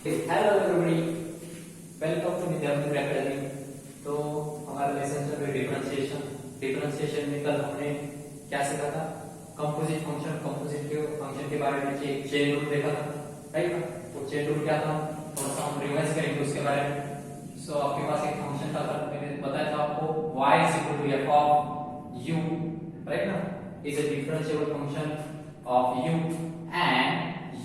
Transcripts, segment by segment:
Hello everybody, welcome to Vidyamitra academy. तो हमारा lesson चल रहा है डिफरेंशिएशन में कल हमने क्या सीखा था? कंपोजिट फंक्शन के बारे में एक चेन रूल देखा था, राइट? वो चेन रूल क्या था थोड़ा सा हम रिवाइज करेंगे उसके बारे में। सो आपके पास एक फंक्शन था, मैंने बताया था आपको y f of u, right ना, is a differentiable function of u, and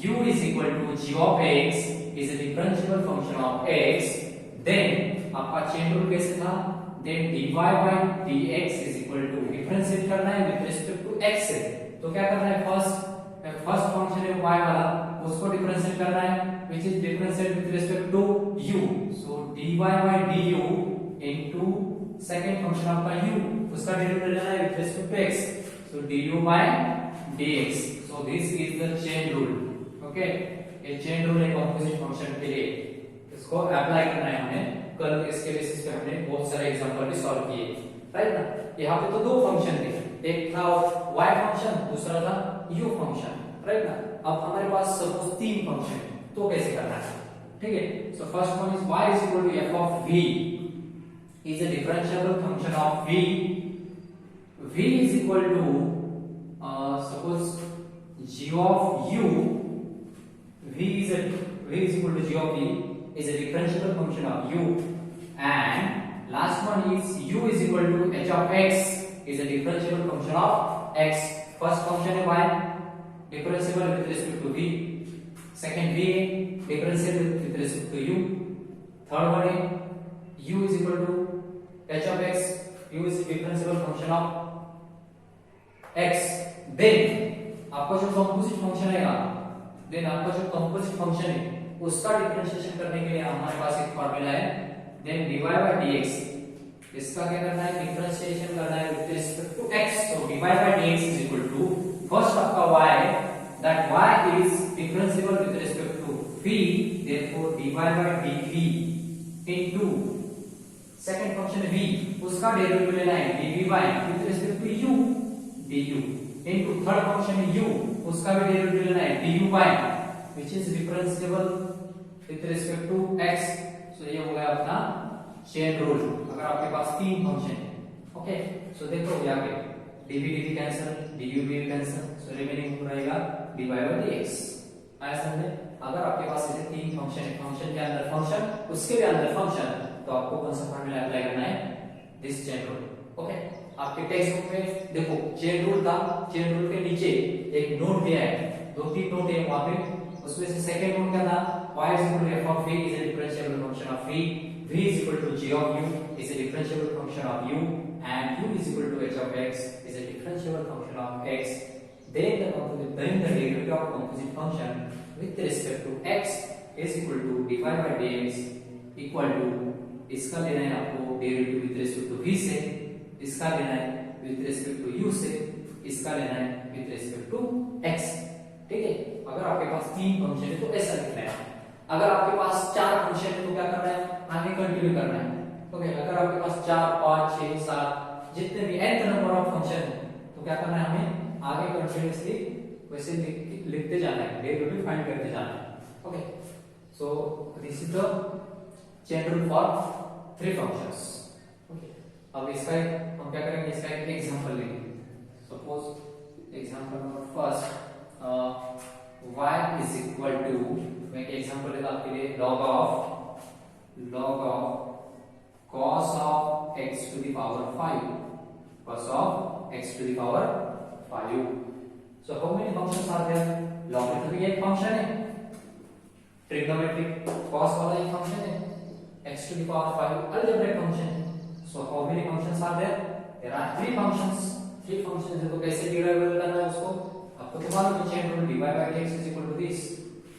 u is equal to g of x is a differentiable function of x. Then आपका चेन रूल कैसे था? Then dy by dx is equal to differentiate करना है with respect to x से। तो क्या करना है? फर्स्ट फंक्शन है y वाला, उसको डिफरेंशिएट करना है which is differentiate with respect to u. So dy by du into second function आपका u, उसका डेरिवेटिव लेना है with respect to x. So du by dx. So this is the chain rule. Okay, ये chain rule है composite function के लिए, इसको apply करना है हमें। कल इसके बेसिस पे हमने बहुत सारे एग्जांपल भी सॉल्व किए, राइट ना। यहाँ पे तो दो फंक्शन थे, एक था y फंक्शन, दूसरा था u फंक्शन, राइट ना। अब हमारे पास सपोज तीन फंक्शन है, तो कैसे करना है? ठीक है, so first one is y is equal to f of v is a differentiable function of v. v is equal to suppose g of u. v is equal to g of v is a differentiable function of u, and last one is u is equal to h of x is a differentiable function of x. First function है y, differentiable with respect to v. Second v differentiable with respect to u. Third one है u is equal to h of x. u is a differentiable function of x. Then आपका जो composite function है, then आपका जो composite function है उसका differentiation करने के लिए हमारे पास एक फार्मूला है, देन dy by dx। इसका क्या करना है? डिफरेंशिएशन करना है विद रिस्पेक्ट टू x। तो dy by dx is equal to first आपका y, that y is differentiable with respect to v, therefore dy by dv into second function v, उसका derivative लेना है dv by with respect to u du into third function u, उसका भी derivative लेना है du by which is differentiable with respect to x. So ये हो गया अपना चेन रूल अगर आपके पास तीन फंक्शन है। ओके, सो देखो यहाँ पे dv dv कैंसिल, du भी कैंसिल, सो रिमेनिंग रहेगा dy by dx। आया समझे? अगर आपके पास ऐसे तीन फंक्शन है, फंक्शन के अंदर फंक्शन, उसके भी अंदर फंक्शन, तो आपको कौन सा फार्मूला अप्लाई करना है? This chain rule. ओके, आपके टेक्स्ट बुक में देखो चेन रूल था, चेन रूल के नीचे एक नोट दिया है, दो तीन नोट है वहां पे, उसमें से सेकंड नोट क्या था? y is equal to f of v is a differentiable function of v. v is equal to g of u is a differentiable function of u, and u is equal to h of x is a differentiable function of x. Then the derivative of composite function with respect to x is equal to dy by dx equal to, इसका लेना है आपको derivative with respect to v से, इसका लेना है with respect to u से, इसका लेना है विद रिस्पेक्ट टू x। ठीक है, अगर आपके पास तीन फंक्शन है तो ऐसा लिखना है। अगर आपके पास चार फंक्शन है तो क्या करना है? आगे कंटिन्यू करना है। ओके, अगर आपके पास 4 5 6 7 जितने भी nth नंबर ऑफ फंक्शन है तो क्या करना है? हमें आगे कंटिन्यूअसली वैसे लिखते जाना है, डेरिवेटिव फाइंड करते जाना है। Okay, so this is the chain rule for three functions. Okay, अब इसका हम क्या करेंगे? इसका एक एग्जांपल लेंगे। Suppose example number first, y is equal to, मैं एक एग्जांपल लेता आपके लिए, log of cos of x to the power 5, cos of x to the power 5. So how many functions are there? Logarithm एक function है, trigonometric cos वाला एक function है, x to the power 5 algebraic function है। So how many functions are there? There are three functions। three functions है तो कैसे derive करना है उसको? आपको तो मालूम है chain rule dy by dx is equal to this,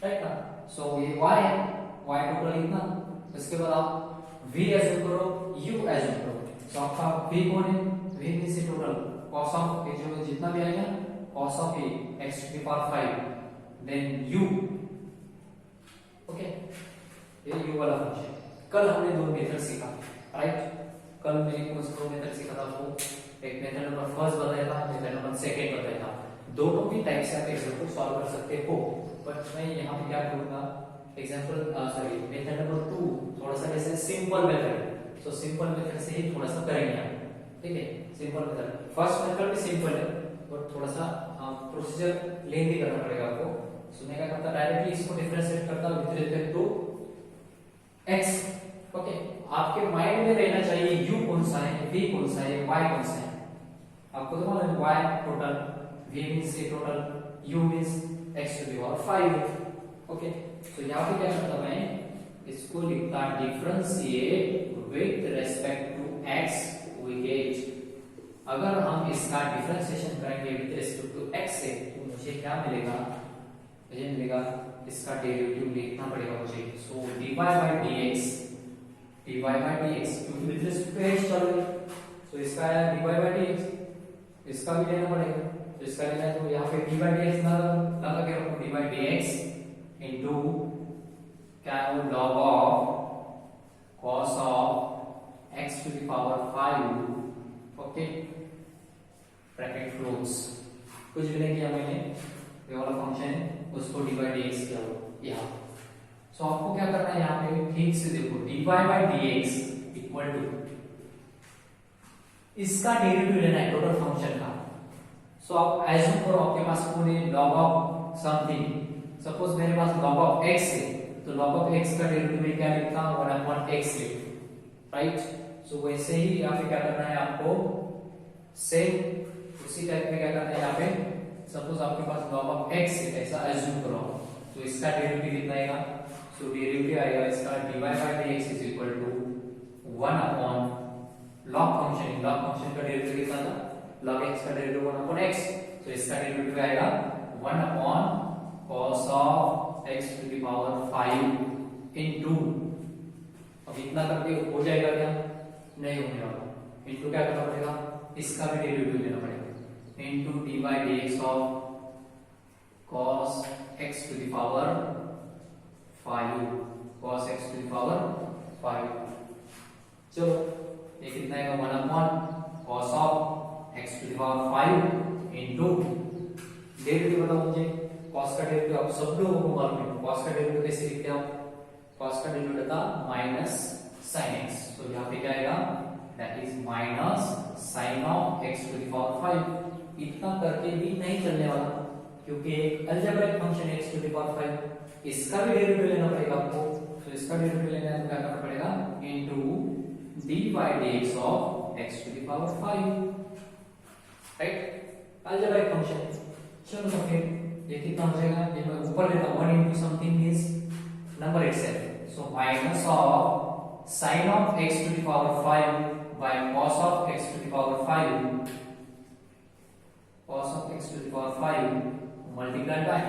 right ना। सो ये y है, y टोटल इतना, इसके बाद आप v एज्यूम करो, u एज्यूम करो। सो आपका v कौन है? v means total cos of ये जो जितना भी आएगा cos of a x to the power 5, then u। Okay, ये u वाला फंक्शन। कल हमने दो मेथड सीखा, राइट? कल मैंने कौन सा दो मेथड सीखा था आपको? एक मेथड नंबर फर्स्ट बताया था, मेथड नंबर सेकंड बताया था। दोनों भी टाइप से आप एग्जांपल सॉल्व कर सकते हो, बट मैं यहाँ पे क्या करूंगा, एग्जांपल सॉरी मेथड नंबर 2 थोड़ा सा कैसे simple method, so simple method से ही थोड़ा सा करेंगे हम, ठीक है। सिंपल मेथड, फर्स्ट मेथड भी सिंपल है बट थोड़ा सा प्रोसीजर लेंथी करना पड़ेगा आपको। सो मैं क्या करता डायरेक्टली इसको डिफरेंशिएट करता with respect to x, okay. आपके माइंड में रहना चाहिए u कौन सा है, v कौन सा है, y कौन सा है। आपको तो मालूम है y total, v means a total, u means x to the power 5, okay. तो यहां पे क्या करता मैं इसको लिखता differentiate with respect to x, we get अगर हम इसका डिफरेंशिएशन करेंगे विद रिस्पेक्ट टू x से तो मुझे क्या मिलेगा, मुझे मिलेगा इसका डेरिवेटिव लिखना पड़ेगा मुझे। सो dy by dx क्योंकि विद रिस्पेक्ट टू x चल रही है, सो इसका है dy by dx, इसका भी लेना पड़ेगा। तो इसका लेना है तो यहाँ पे dy by dx ना लगा के रखो, dy by dx इनटू क्या है वो log of cos of x to the power 5, okay, bracket close. कुछ भी नहीं किया मैंने, ये वाला फंक्शन है उसको dy by dx किया यहाँ। सो आपको क्या करना है यहाँ पे ठीक से देखो, dy by dx equal to इसका डेरिवेटिव लेना है टोटल फंक्शन का। सो आप एज्यूम करो आपके पास पूरे log of समथिंग, सपोज मेरे पास log of x है तो log of x का डेरिवेटिव मैं क्या लिखता हूं 1/x राइट। सो वैसे ही यहाँ पे क्या करना है आपको, सेम उसी टाइप में क्या करना है यहाँ पे, सपोज आपके पास log of x है ऐसा एज्यूम करो तो इसका डेरिवेटिव कितना आएगा। सो डेरिवेटिव आएगा इसका dy by dx is equal to 1 upon log function का डेरिवेटिव कितना था, log x का डेरिवेटिव 1/x, तो इसका डेरिवेटिव आएगा 1 upon cos of x to the power 5 into, अब इतना करके हो जाएगा क्या, नहीं होने वाला, इनटू क्या करना पड़ेगा, इसका भी डेरिवेटिव लेना पड़ेगा into dy by dx of cos x to the power 5, cos x to the power 5। चलो ये कितना आएगा 1 upon cos of x to the power 5 into derivative बताओ मुझे, cos का डेरिवेटिव आप सब लोगों को मालूम है, cos का डेरिवेटिव कैसे लिखते हैं आप, cos का डेरिवेटिव था माइनस sin x, तो यहाँ पे क्या आएगा that is minus sin of x to the power 5। इतना करके भी नहीं चलने वाला क्योंकि एक algebraic function x to the power 5, इसका भी डेरिवेटिव लेना पड़ेगा आपको। तो इसका डेरिवेटिव लेना है तो क्या करना पड़ेगा into dy by dx of x to the power 5, right, algebraic function. चलो तो फिर ये कितना हो जाएगा, ये मैं ऊपर लेता 1 into something is number itself, so minus of sin of x to the power 5 by cos of x to the power 5, cos of x to the power 5 multiplied by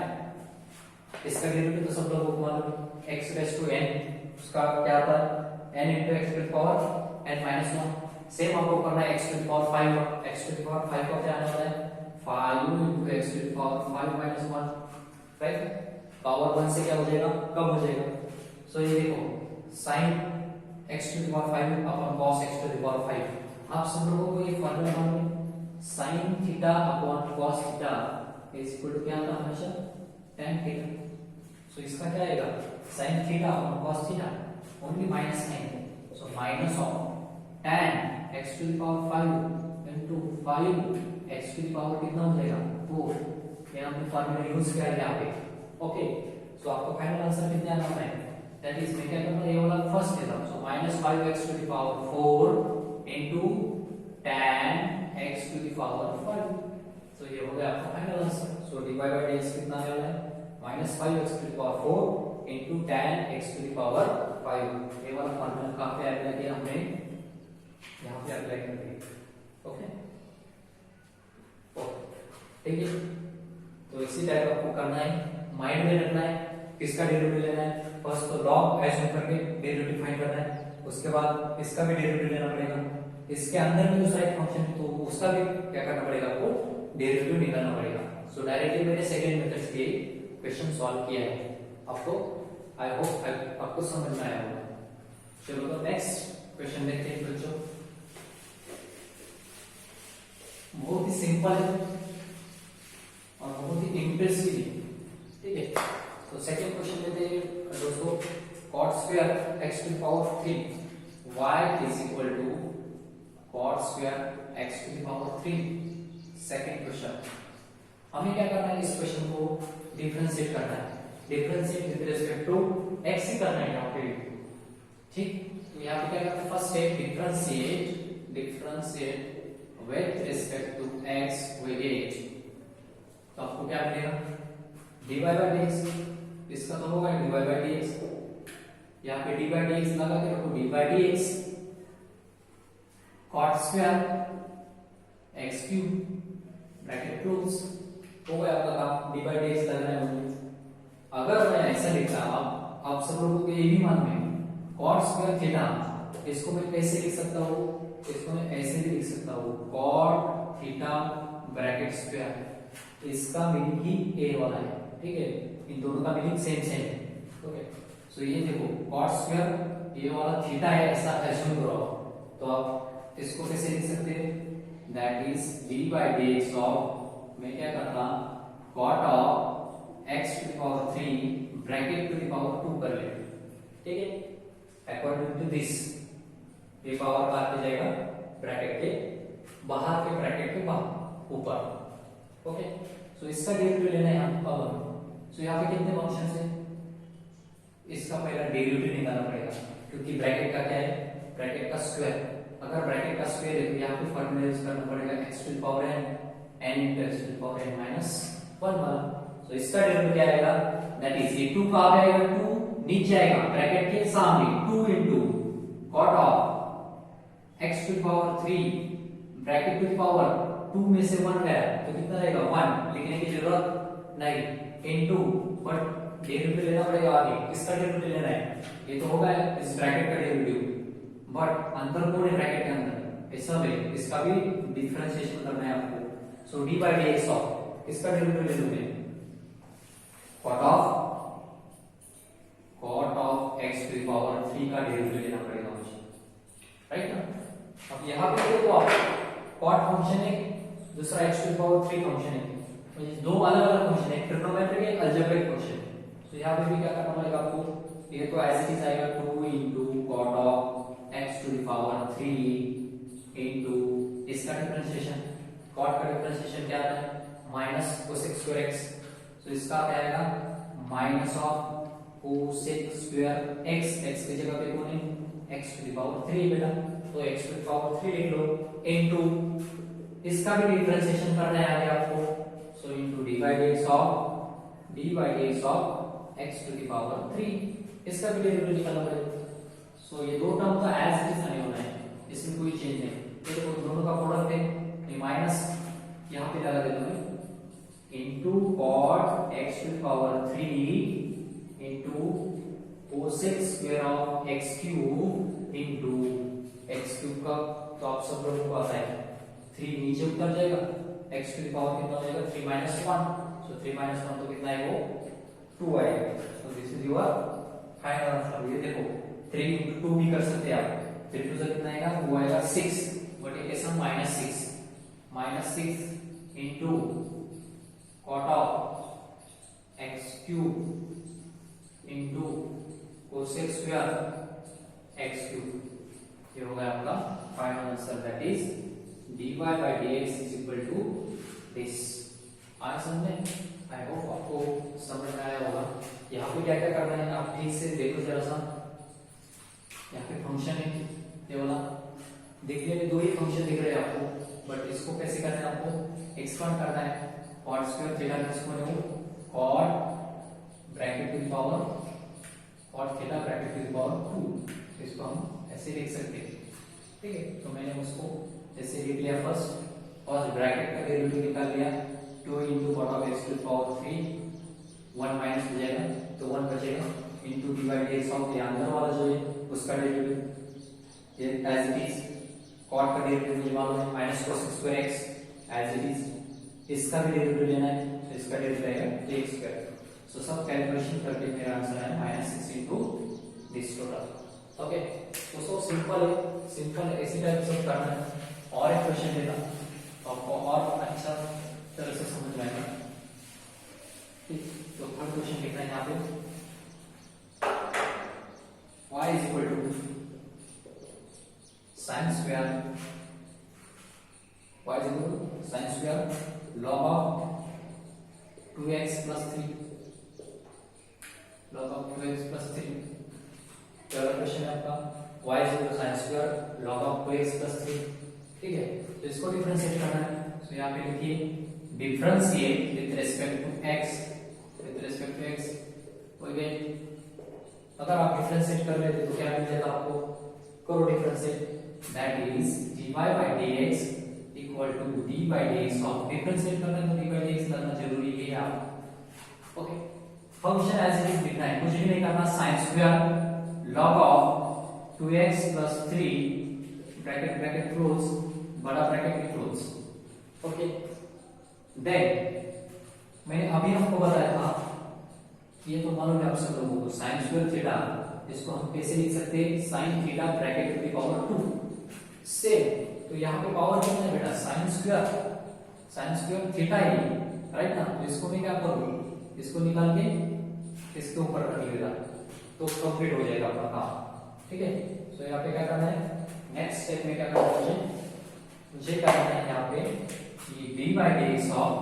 इसका डेरिवेटिव तो सब लोगों को मालूम है x raised to n, उसका क्या आता है n into x to the power n minus 1। Same आपको करना है x to the power 5, x to the power 5 का क्या आने वाला है 5 into x to the power 5 minus 1, right. Power 1 से क्या हो जाएगा, कम हो जाएगा। सो ये देखो sin x to the power 5 upon cos x to the power 5, आप सब लोगों को ये फार्मूला मालूम है, sin theta upon cos theta is equal to क्या आता है हमेशा tan थीटा। सो इसका क्या आएगा sin theta upon cos theta only minus sine, so minus of tan x to the power 5 into 5 x to the power कितना हो जाएगा 4। ये हमने फार्मूला यूज किया है यहाँ पे, ओके। सो आपको फाइनल आंसर कितने आना है, दैट इज मैं क्या करना है ये वाला फर्स्ट लेता हूं, सो -5x to the power 4 into tan x to the power 5। सो ये हो गया आपका final answer. So dy by dx कितना आने वाला है -5x to the power 4 into tan x to the power 5। ये वाला फार्मूला कहां पे अप्लाई किया हमने, यहां पे अप्लाई कर दिया, ओके ठीक है। तो इसी टाइप आपको करना है, माइंड में रखना है किसका डेरिवेटिव लेना है, फर्स्ट तो log एज करके डेरिवेटिव फाइंड करना है, उसके बाद इसका भी डेरिवेटिव लेना पड़ेगा, इसके अंदर में दूसरा एक फंक्शन तो उसका भी क्या करना पड़ेगा आपको डेरिवेटिव निकालना पड़ेगा। सो डायरेक्टली मैंने सेकंड मेथड से क्वेश्चन सॉल्व किया है, आपको आई होप आपको समझ में आया होगा। चलो तो नेक्स्ट क्वेश्चन देखते हैं बच्चों, बहुत ही सिंपल है और बहुत ही इंप्रेसिव है, ठीक है। तो सेकंड क्वेश्चन लेते हैं दोस्तों cot square x to the power 3 y is equal to cot square x to the power 3। Second question, हमें क्या करना है, इस क्वेश्चन को डिफरेंशिएट करना है, differentiate with respect to x ही करना है यहाँ पे, ठीक। तो यहाँ पे क्या करते हैं, first step differentiate with respect to x with 8। तो आपको क्या मिलेगा, dy by dx, इसका तो होगा dy by dx, यहाँ पे dy by dx लगा के रखो, dy by dx cot square x cube bracket close, हो गया आपका काम, dy by dx लगना है मुझे। अगर मैं ऐसा लिखता, आप सब लोगों को ये भी मालूम है, cot square थीटा, इसको मैं कैसे लिख सकता हूँ, इसको मैं ऐसे भी लिख सकता हूँ, cot थीटा ब्रैकेट स्क्वायर, इसका मीनिंग ही ए वाला है, ठीक है, इन दोनों का मीनिंग सेम है, ओके। सो ये देखो cot स्क्वायर ये वाला थीटा है, ऐसा एज्यूम करो, तो आप इसको कैसे लिख सकते हैं, that is D by dx of, मैं क्या करता, cot of x to the power 3 bracket to the power 2 कर ले, ठीक है। अकॉर्डिंग टू दिस ये पावर बाहर पे जाएगा, ब्रैकेट के बाहर के ब्रैकेट के बाहर ऊपर, ओके। सो इसका डेरिवेटिव लेना है हम अब। सो यहाँ पे कितने फंक्शन है, इसका पहला डेरिवेटिव निकालना पड़ेगा, क्योंकि ब्रैकेट का क्या है, ब्रैकेट का स्क्वायर, अगर ब्रैकेट का स्क्वायर है तो यहाँ पे फॉर्मूला यूज करना पड़ेगा x to the power n into x to the power n minus 1 वाला। सो इसका डेरिवेटिव क्या आएगा, दैट इज ये 2 कहां आएगा, 2 नीचे आएगा ब्रैकेट के सामने, 2 into cot of x to the power 3 bracket to the power 2 में से 1 गया तो कितना रहेगा, 1 लिखने की जरूरत नहीं, into बट डेरिवेटिव लेना पड़ेगा आगे, किसका डेरिवेटिव लेना है, ये तो होगा इस ब्रैकेट का डेरिवेटिव, बट अंदर कौन है ब्रैकेट के अंदर, ये सब है, इसका भी डिफरेंशिएशन करना है आपको। So D by dx of, इसका डेरिवेटिव ले लोगे, cot of x to the power 3 का डेरिवेटिव लेना पड़ेगा मुझे, राइट ना। अब यहाँ पे देखो आप, cot फंक्शन है, दूसरा x to the power 3 function है, दो अलग अलग फंक्शन है, ट्रिग्नोमेट्रिक है, अलजेब्रिक फंक्शन। तो यहाँ पे भी क्या करना पड़ेगा आपको, ये तो ऐसे ही आएगा 2 into cot of x to the power 3 into इसका डिफरेंशिएशन, cot का डिफरेंशिएशन क्या आता है, माइनस cosec स्क्वायर x, तो इसका क्या आएगा, minus of cosec square x, x की जगह पे कौन है, x टू द पावर 3 बेटा, तो x टू द पावर 3 लिख लो, into इसका भी डिफरेंशिएशन करना है आगे आपको, so into dy by dx of x to the power 3, इसका भी डेरिवेटिव निकालना पड़ेगा। सो ये दो टर्म का एज इट इज नहीं होना है, इसमें कोई चेंज नहीं, ये देखो दोनों का प्रोडक्ट है, ये माइनस यहाँ पे लगा देता हूँ, into cot x to the power 3 into cosec square of x cube into x cube का, तो आप सब लोगों को आता है 3 नीचे उतर जाएगा, x टू द पावर कितना हो जाएगा, 3 minus 1, सो 3 minus 1 तो कितना है वो 2 आएगा। So this is your final answer. ये देखो 3 into 2 भी कर सकते हैं आप, 3 2 से कितना आएगा, 2 आएगा 6, बट ये कैसा -6 into cot of x cube into cosec square x cube, ये हो गया आपका final answer, that is dy by dx is equal to this। आया समझे, आई होप आपको समझ में आया होगा। यहाँ पे क्या क्या करना है आप ठीक से देखो जरा सा, यहाँ पे फंक्शन है ये वाला, देखने में दो ही फंक्शन दिख रहे हैं आपको, बट इसको कैसे करना है, आपको एक्सपांड करना है, cot स्क्वायर थीटा किसको है, cot bracket to the power cot theta bracket to the power 2, इसको हम ऐसे लिख सकते हैं, ठीक है। तो मैंने उसको ऐसे लिख लिया, फर्स्ट ब्रैकेट का डेरिवेटिव निकाल लिया, 2 into cot of x to the power 3, 1 minus हो जाएगा तो 1 बचेगा, into dy by dx of ये अंदर वाला जो है उसका डेरिवेटिव, ये एज इट इज cot का डेरिवेटिव मुझे मालूम है, minus cosec square x as it is, इसका भी डेरिवेटिव लेना है, तो इसका डेरिवेटिव आएगा x स्क्वायर। सो सब कैलकुलेशन करके मेरा आंसर है -6 into दिस टोटल, ओके। तो सो सिंपल है, इसी टाइप से करना है। और एक क्वेश्चन लेना आपको और अच्छा तरह से समझ में आएगा, ठीक। तो थर्ड क्वेश्चन लिखना है यहाँ पे, sin square y is equal to sin square log of 2x plus 3 log of 2x plus 3। पहला क्वेश्चन है आपका y is equal to sin square log of 2x plus 3। ठीक है, तो इसको डिफरेंशिएट करना है। तो यहाँ पे लिखिए differentiate with respect to x हो गए। अगर आप डिफरेंशिएट कर लेते तो क्या मिल जाता आपको, करो differentiate, that is dy by dx equal to d by dx of, differentiate करना है तो d by dx करना जरूरी है आप। Okay, function as it is लिखना है, कुछ भी नहीं करना, sin square log of 2x plus 3 bracket close, बड़ा ब्रैकेट भी क्लोज। ओके, देन मैंने अभी आपको बताया था, ये तो मालूम है आप सब लोगों को, sin स्क्वायर थीटा, इसको हम कैसे लिख सकते हैं, sin theta bracket to the power 2 से। तो यहाँ पे पावर कितना है बेटा, sin स्क्वायर थीटा ही, राइट ना। तो इसको मैं क्या करूँ, इसको निकाल के इसके ऊपर रख लेगा तो कंप्लीट हो जाएगा अपना काम। ठीक है, तो यहाँ पे क्या करना है, नेक्स्ट स्टेप में क्या करना है, मुझे क्या करना है यहाँ पे कि d by dx of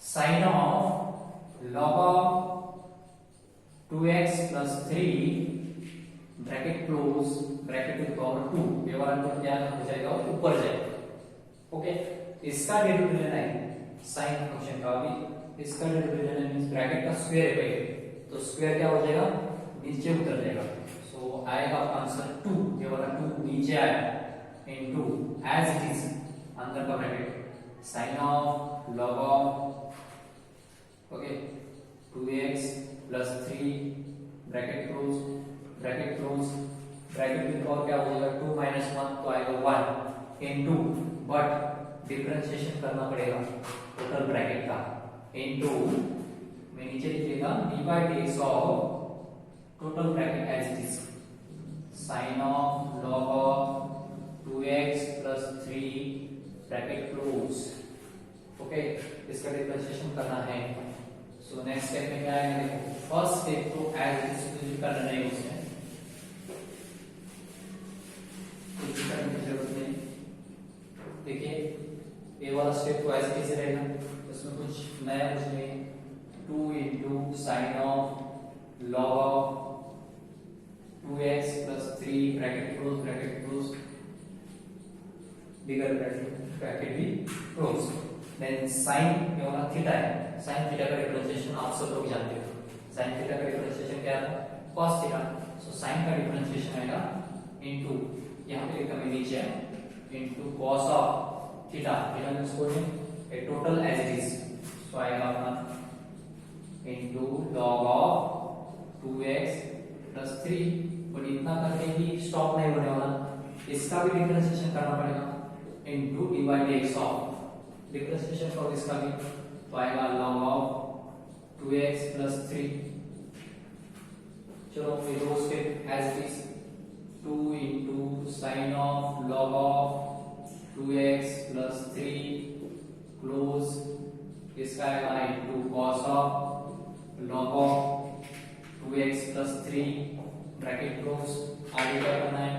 sin of log of 2x plus 3 bracket close bracket to the power 2, ये वाला टर्म क्या हो जाएगा, ऊपर जाएगा। ओके, इसका डेरिवेटिव लेना है sin फंक्शन का, भी इसका डेरिवेटिव लेना है, मींस ब्रैकेट का स्क्वायर है, तो स्क्वायर क्या हो जाएगा, नीचे उतर जाएगा। सो आएगा आपका आंसर 2, ये वाला 2 नीचे आया, इनटू एज इट इज अंदर का bracket sin of log of, okay, 2x plus 3 bracket close bracket में और क्या हो जाएगा, 2 minus 1 तो आएगा 1 इनटू, बट डिफरेंशिएशन करना पड़ेगा टोटल ब्रैकेट का, इनटू मैं नीचे लिखिएगा d by dx of total bracket as it is sin of log of 2x plus 3 bracket close. Okay, इसका डिफरेंशिएशन करना है। सो नेक्स्ट स्टेप में क्या आएगा, देखो फर्स्ट स्टेप तो एज इट इज करना नहीं, उसमें कुछ करने की जरूरत नहीं। देखिए ये वाला स्टेप तो ऐसे कैसे रहेगा, इसमें कुछ नया कुछ नहीं, 2 into sin of log of 2x plus 3 bracket close bigger bracket भी क्लोज, देन sin ये वाला थीटा है, sin थीटा का डिफरेंशिएशन आप सब लोग जानते हो, sin थीटा का डिफरेंशिएशन क्या है, cos थीटा। सो sin का डिफरेंशिएशन आएगा इनटू, यहाँ पे लिखा मैं नीचे है, into cos of theta, theta means code a total as it is, so आएगा अपना into log of 2x plus 3, but इतना करके ही स्टॉप नहीं होने वाला, इसका भी डिफरेंशिएशन करना पड़ेगा, into d by dx of differentiation for इसका भी, तो आएगा log ऑफ 2x plus 3। चलो ये दो step as it is, 2 into sin of log of 2x plus 3 close, इसका आएगा into cos of log of 2x plus 3 bracket close. आगे क्या करना है,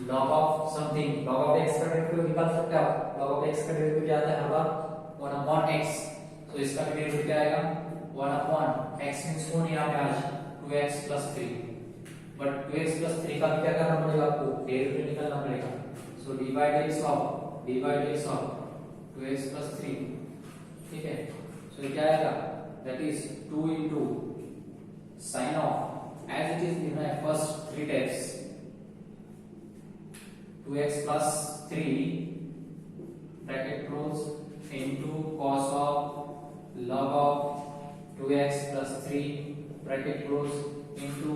log of something, log of x का डेरिवेटिव निकाल सकते हैं आप, log ऑफ x का डेरिवेटिव क्या आता है, हर बार 1 upon x, तो इसका भी डेरिवेटिव क्या आएगा, 1 upon x मींस कौन यहाँ पे आज 2x plus 3, but 2x plus 3 का भी क्या करना पड़ेगा आपको, डेरिवेटिव निकालना पड़ेगा। So d by dx of 2x plus 3, ठीक है। सो क्या आएगा, that is 2 into sin of as it is लिखना है first 3 steps, 2x plus 3 bracket close into cos of log of 2x plus 3 bracket close into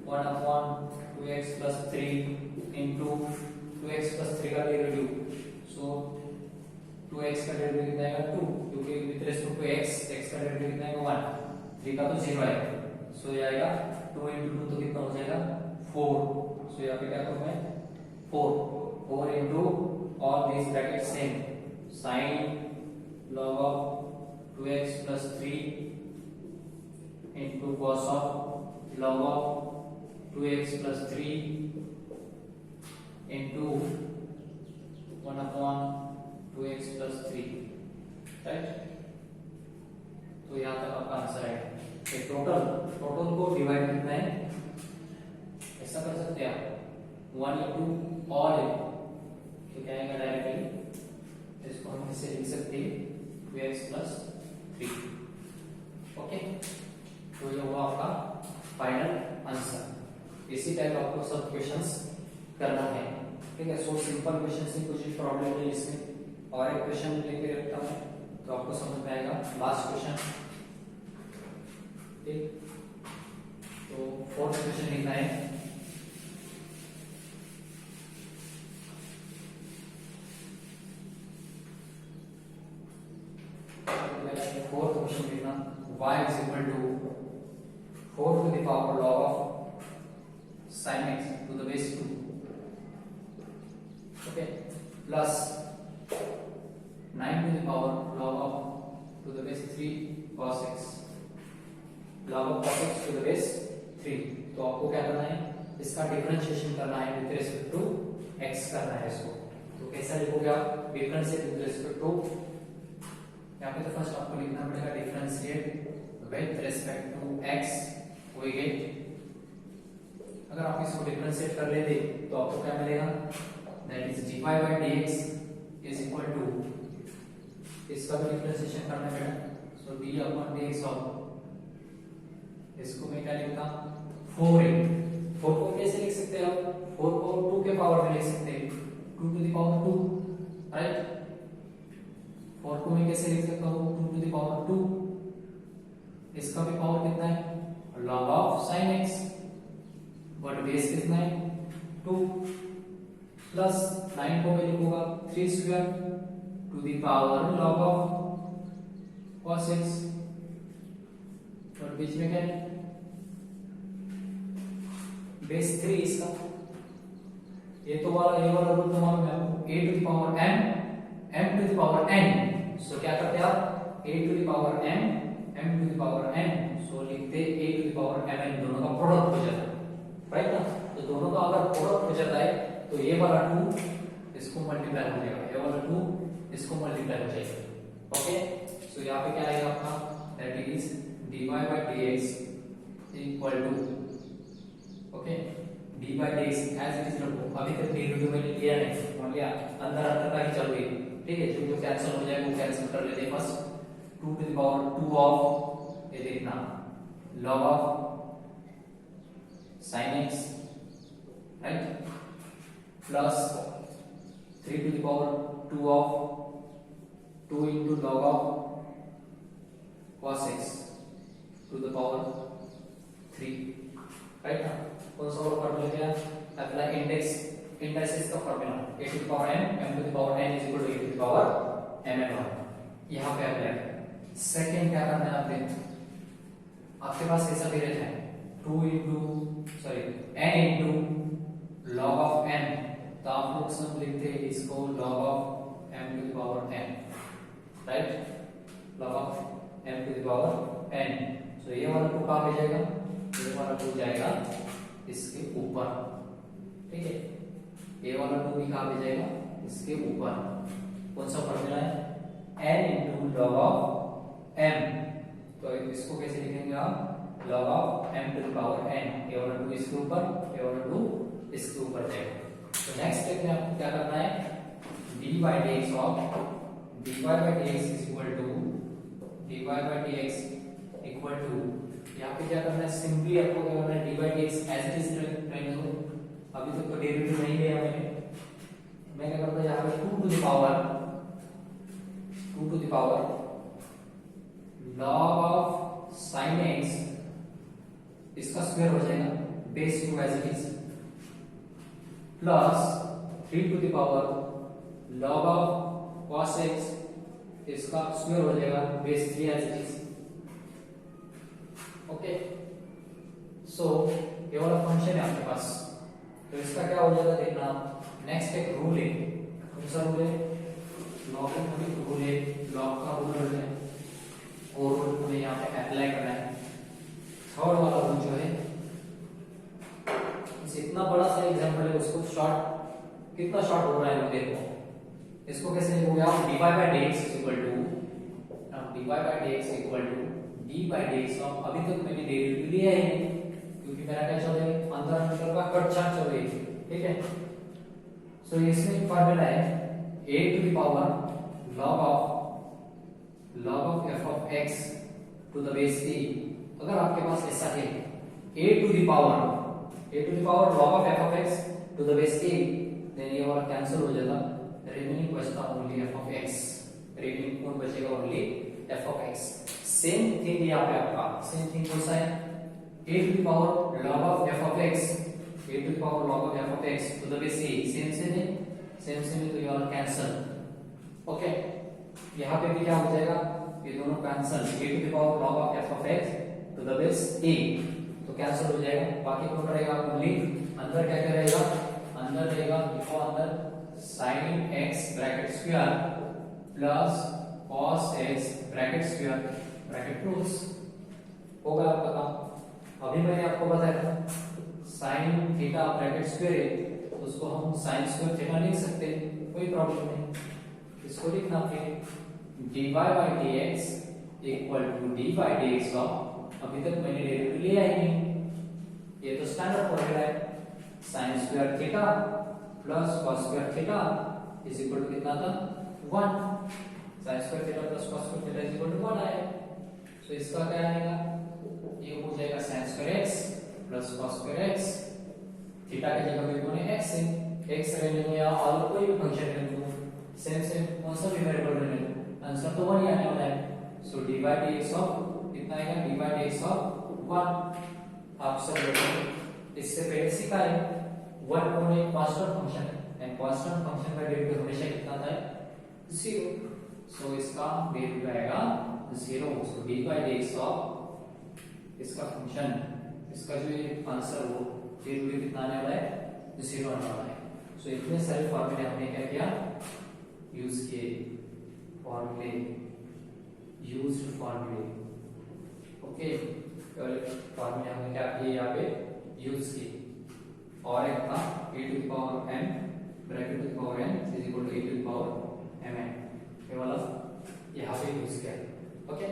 1 upon 2x plus 3 into 2x plus 3 का derivative, सो 2x का derivative कितना आएगा 2, क्योंकि with respect to x का derivative कितना आएगा 1, 3 का तो 0 है, सो ये आएगा 2 into 2 तो कितना हो जाएगा 4। सो यहाँ पे क्या करूँ मैं 4 into all these brackets same, sin log of 2x plus 3 into cos of log of 2x plus 3 into 1/2x plus 3, right. तो यहाँ तक आपका आंसर है। टोटल को डिवाइड करना है, ऐसा कर सकते हैं आप 1 इंटू ऑल है, तो क्या आएगा डायरेक्टली, इसको हम इसे लिख सकते हैं 2x प्लस 3। ओके, तो ये हुआ आपका फाइनल आंसर। इसी टाइप आपको सब क्वेश्चंस करना है, ठीक है। सो सिंपल क्वेश्चन से कुछ भी प्रॉब्लम नहीं इसमें। और एक क्वेश्चन लेके रखता हूँ तो आपको समझ में आएगा। लास्ट क्वेश्चन, ठीक। तो फोर्थ क्वेश्चन लिखना है, फोर्थ क्वेश्चन लिखना, y is equal to 4 to the power log of sin x to the base 2, okay, plus 9 to the power log of to the base 3 cos x, log of cos x to the base 3। तो आपको क्या करना है, इसका differentiation करना है with respect to x करना है इसको। तो कैसा लिखोगे आप, डिफरेंशिएट विद रिस्पेक्ट टू, यहाँ पे तो फर्स्ट आपको लिखना पड़ेगा differentiate with respect to x, we get, अगर आप इसको डिफरेंशिएट कर लेते तो आपको क्या मिलेगा, that is dy by dx is equal to, इसका भी डिफरेंशिएशन करना पड़ेगा, so d upon dx of, इसको मैं क्या लिखता 4a, 4 को कैसे लिख सकते हैं आप, 4 को 2 के पावर में लिख सकते हैं, 2 to the power 2, राइट। 4 को मैं कैसे लिख सकता हूँ, 2 to the power 2, इसका भी पावर कितना है, log of sin x, but base कितना है 2, प्लस 9 को मैं लिखूंगा 3 square to the power log of cos x, और बीच में क्या है बेस 3 इसका, ये तो वाला, ये वाला रूल तो मालूम है आपको, a to the power m to the power n। सो क्या करते हैं आप, a to the power m to the power n, सो लिखते a to the power mn, दोनों का प्रोडक्ट हो जाता है, राइट ना। तो दोनों का अगर प्रोडक्ट हो जाता है तो ये वाला 2 इसको मल्टीप्लाई हो जाएगा, ये वाला 2 इसको मल्टीप्लाई हो जाएगा। ओके, सो यहाँ पे क्या आएगा आपका, that is dy by dx equal to, okay, dy by dx as it is रखो, अभी तक डेरिवेटिव मैंने लिया नहीं, मान लिया अंदर अंदर का ही चल रही है, ठीक है। जो जो कैंसिल हो जाएगा वो कैंसिल कर लेते हैं। First 2 to the power 2 of, ये देखना log of sin x, right, plus 3 to the power 2 of 2 into log of cos x to the power 3, right ना। कौन सा वाला फॉर्मूला क्या है, अप्लाई इंडेक्स का formula, a to the power m to the power n is equal to a to the power mn1, यहाँ पे apply. Second क्या करना है, आप देखो आपके पास कैसा भी रहता है, n into log of n, तो आप लोग सब लिखते हैं इसको log of m to the power n, right, log of m to the power n। सो ये वाला 2 कहाँ पे जाएगा, ये वाला 2 जाएगा इसके ऊपर, ठीक है। ये वाला 2 भी कहाँ पे जाएगा, इसके ऊपर। कौन सा फॉर्मूला है, n into log of m, तो इसको कैसे लिखेंगे आप, log of m to the power n, ये वाला 2 इसके ऊपर, ये वाला 2 इसके ऊपर जाएगा। तो नेक्स्ट स्टेप में आपको क्या करना है, dy by dx ऑफ dy by dx is equal to dy by dx equal to, यहाँ पे क्या करना है, सिंपली आपको क्या करना है, dy by dx as it is रखना है। अभी तक तो डेरिवेटिव नहीं लिया मैंने, मैं क्या करता हूँ यहाँ पे 2 to the power log of sin x, इसका स्क्वायर हो जाएगा base 2 as it is, plus 3 to the power log of cos x, इसका स्क्वायर हो जाएगा base 3 as it is. Okay, so ये वाला फंक्शन है आपके पास, तो इसका क्या हो जाएगा देखना। नेक्स्ट एक रूल है, कौन सा रूल है, लॉगरिथमिक रूल है, लॉग का रूल है, और रूल को यहाँ पे अप्लाई करना है। थर्ड वाला रूल जो है, इतना बड़ा सा एग्जांपल है उसको शॉर्ट कितना शॉर्ट हो रहा है देखो, इसको कैसे लिखोगे आप, dy by dx is equal to, now dy by dx is equal to d by dx of, अभी तक मैंने डेरिवेटिव लिया ही नहीं क्योंकि मेरा क्या चल रहा है, अंतर का कट चार्ट चल रही है, ठीक है। सो इसमें फॉर्मूला है a to the power log of f of x to the base a। अगर आपके पास ऐसा है a to the power log of f of x to the base a, then ये वाला कैंसिल हो जाएगा, रिमेनिंग बचता only f of x, remaining कौन बचेगा, only f of x। Same thing यहाँ पे आपका सेम थिंग कौन सा है, a to the power log of f of x, a to the power log of f of x to the base a, same है तो ये वाला कैंसिल, ओके। यहाँ पे भी क्या हो जाएगा, ये दोनों cancel, a to the power log of f of x to the base a तो कैंसिल हो जाएगा, बाकी कौन रहेगा, ओनली अंदर क्या क्या रहेगा, अंदर रहेगा लिखो अंदर sin x bracket square plus cos x bracket square bracket close, होगा आपका काम। अभी मैंने आपको बताया था sin थीटा ब्रैकेट स्क्वायर है तो उसको हम sin स्क्वायर थीटा लिख सकते हैं, कोई प्रॉब्लम नहीं, इसको लिखना फिर dy by dx equal to d by dx of, अभी तक मैंने डेरिवेटिव लिया ही नहीं, ये तो स्टैंडर्ड फॉर्मूला है, sin square theta plus cos square theta is equal to कितना था 1, sin square theta plus cos square theta is equal to 1 आएगा। सो इसका क्या आएगा, ये हो जाएगा sin square x plus cos square x, theta की जगह पे मैंने x है, x रहने दो या और कोई भी फंक्शन रहने दो, सेम कौन सा भी वेरिएबल रहने दो, आंसर तो 1 ही आने वाला है। सो dy by dx ऑफ कितना आएगा, dy by dx ऑफ 1। आप सब लोगों इससे पहले सीखा है 1 कौन है, कांस्टेंट फंक्शन है, एंड कांस्टेंट फंक्शन का डेरिवेटिव हमेशा कितना था, 0। सो इसका डेरिवेटिव आएगा 0। सो dy by dx ऑफ इसका फंक्शन, इसका जो ये आंसर हो डेरिवेटिव कितना आने वाला है, 0 आने वाला है। सो इतने सारे फॉर्मूले हमने क्या किया, यूज किए, फॉर्मूले यूज्ड फॉर्मूले, ओके। फॉर्मूले हमने क्या किए यहाँ पे यूज किए, और एक था a to the power m bracket to the power n is equal to a to the power mn, ये वाला यहाँ पे यूज किया, ओके।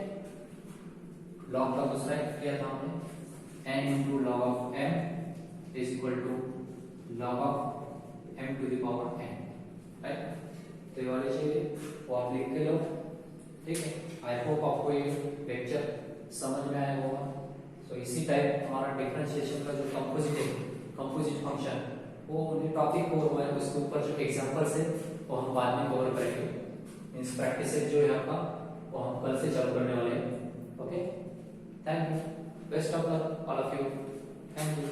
लॉग का दूसरा किया था हमने n into log of m is equal to log of m to the power n, right. तो ये वाली चीज वो आप लिख के लो, ठीक है। आई होप आपको ये लेक्चर समझ में आया होगा। सो इसी टाइप हमारा डिफरेंशिएशन का जो कंपोजिट है, कंपोजिट फंक्शन, वो उन्हें टॉपिक कवर हुआ है, उसके ऊपर जो एग्जांपल्स है वो हम बाद में कवर करेंगे। मींस प्रैक्टिस जो है आपका वो हम कल से चालू करने वाले हैं, okay. Thank you, best of luck all of you, thank you.